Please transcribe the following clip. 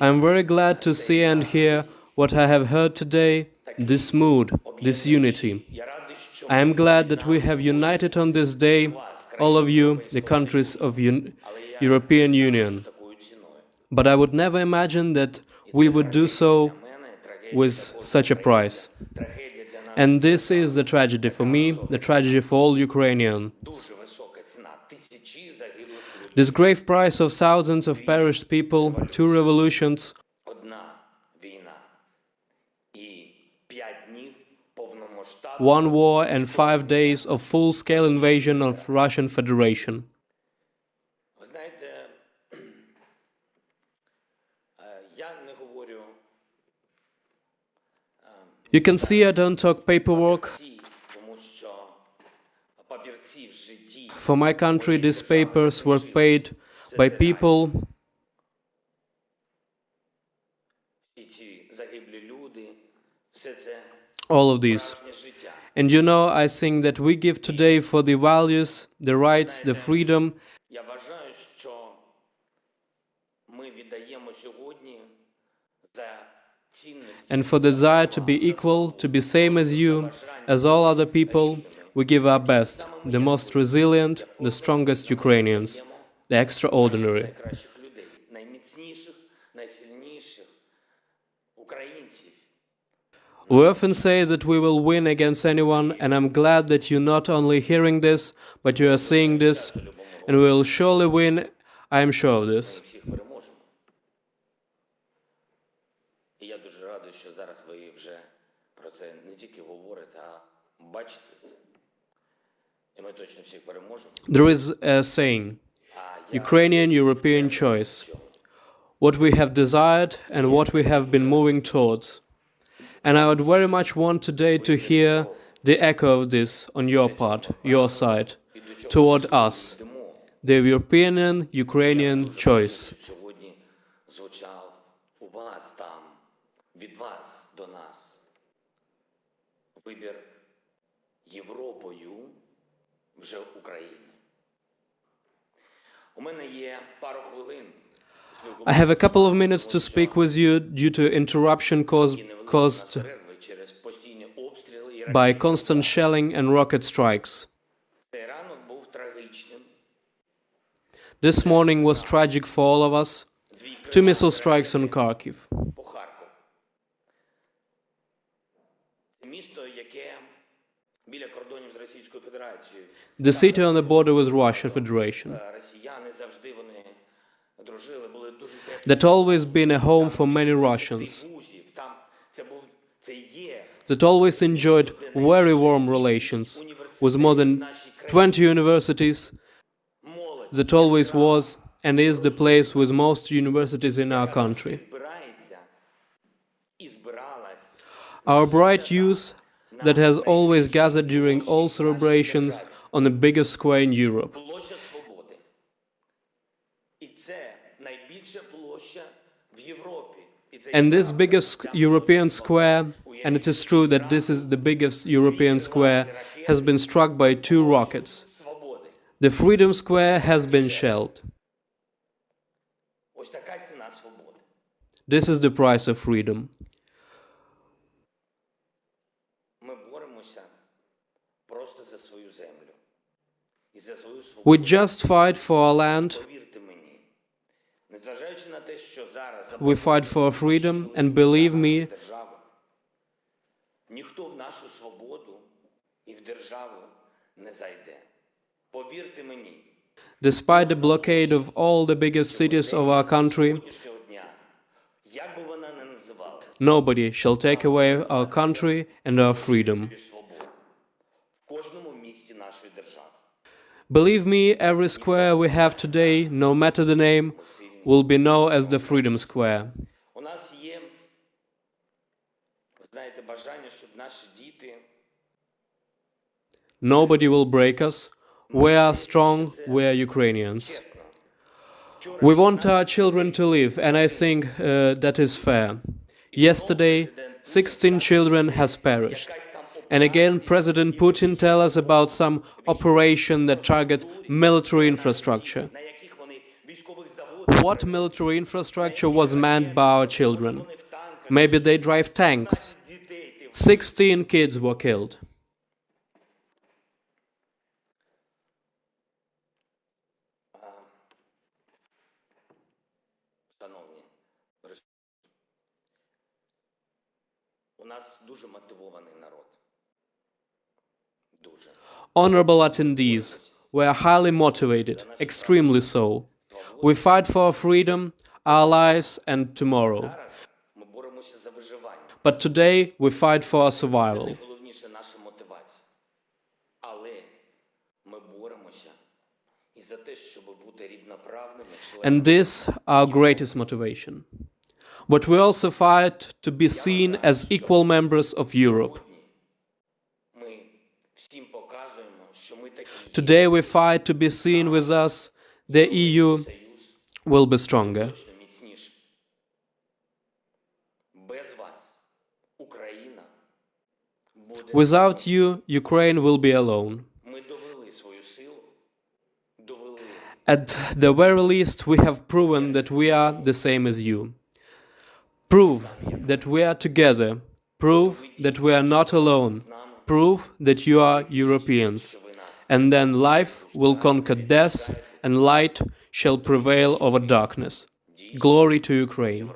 I am very glad to see and hear what I have heard today, this mood, this unity. I am glad that we have united on this day, all of you, the countries of European Union. But I would never imagine that we would do so with such a price. And this is the tragedy for me, the tragedy for all Ukrainians. This grave price of thousands of perished people, 2 revolutions, 1 war and 5 days of full-scale invasion of Russian Federation. You can see I don't talk paperwork. For my country, these papers were paid by people. All of these. And you know, I think that we give today for the values, the rights, the freedom. And for the desire to be equal, to be same as you, as all other people, we give our best, the most resilient, the strongest Ukrainians, the extraordinary. We often say that we will win against anyone, and I'm glad that you're not only hearing this, but you are seeing this, and we will surely win, I am sure of this. There is a saying, Ukrainian-European choice, what we have desired and what we have been moving towards. And I would very much want today to hear the echo of this on your part, your side, toward us, the European-Ukrainian choice. I have a couple of minutes to speak with you due to interruption caused by constant shelling and rocket strikes. This morning was tragic for all of us. 2 missile strikes on Kharkiv. The city on the border with Russia Federation. That always been a home for many Russians. That always enjoyed very warm relations with more than 20 universities. That always was and is the place with most universities in our country. Our bright youth that has always gathered during all celebrations on the biggest square in Europe. And this biggest European square, and it is true that this is the biggest European square, has been struck by 2 rockets. The Freedom Square has been shelled. This is the price of freedom. We just fight for our land. We fight for freedom, and believe me, despite the blockade of all the biggest cities of our country, nobody shall take away our country and our freedom. Believe me, every square we have today, no matter the name, will be known as the Freedom Square. Nobody will break us. We are strong, we are Ukrainians. We want our children to live, and I think that is fair. Yesterday, 16 children has perished. And again, President Putin tells us about some operation that target military infrastructure. What military infrastructure was manned by our children? Maybe they drive tanks. 16 kids were killed. Honorable attendees, we are highly motivated, extremely so. We fight for our freedom, our lives and tomorrow. But today we fight for our survival. And this our greatest motivation. But we also fight to be seen as equal members of Europe. Today we fight to be seen with us. The EU will be stronger. Without you, Ukraine will be alone. At the very least, we have proven that we are the same as you. Prove that we are together. Prove that we are not alone. Prove that you are Europeans. And then life will conquer death and light shall prevail over darkness. Glory to Ukraine.